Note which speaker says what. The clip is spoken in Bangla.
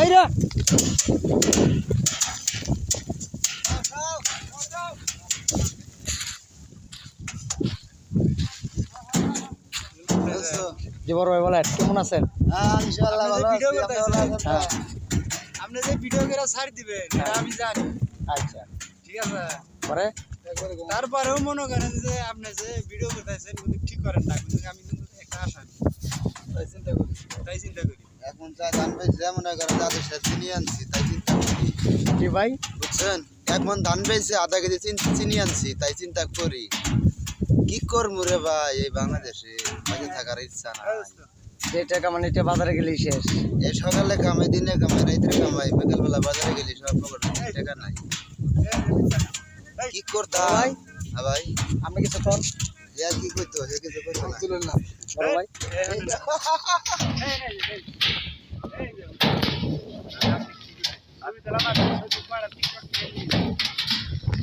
Speaker 1: এই রে জি বড় ভাই বলেন কেমন আছেন?
Speaker 2: ইনশাআল্লাহ ভালো আছি।
Speaker 1: ভিডিও করতেছেন
Speaker 2: হ্যাঁ।
Speaker 1: আপনি যে ভিডিও করে ছাড় দিবেন এটা আমি জানি।
Speaker 2: আচ্ছা
Speaker 1: ঠিক আছে
Speaker 2: পরে
Speaker 1: তারপরেও মনে করেন যে আপনি যে ভিডিও করতেছেন কিন্তু ঠিক করেন না কিন্তু আমি কিন্তু একটা আশা তাই চিন্তা করি
Speaker 2: এখন যা ধান পেয়েছি মনে করেন যাদের সাথে চিনি আনছি তাই চিন্তা করি
Speaker 1: জি ভাই
Speaker 2: বুঝছেন এখন ধান পেয়েছি আধা কেজি চিনি আনছি তাই চিন্তা করি কি করবো রে ভাই এই বাংলাদেশে বাঁচে থাকার ইচ্ছা নাই
Speaker 1: যে টাকা মানে এটা বাজারে গেলেই শেষ
Speaker 2: এই সকালে কামাই দিনে কামাই রাইতে কামাই বিকালবেলা বাজারে গেলি সব খবর টাকা নাই কি করতাম
Speaker 1: ভাই
Speaker 2: হ্যাঁ ভাই
Speaker 1: আপনি কিছু কর
Speaker 2: এ আর কি করতো হে কিছু করতো না
Speaker 1: তুলেন না বড় ভাই আমি তাহলে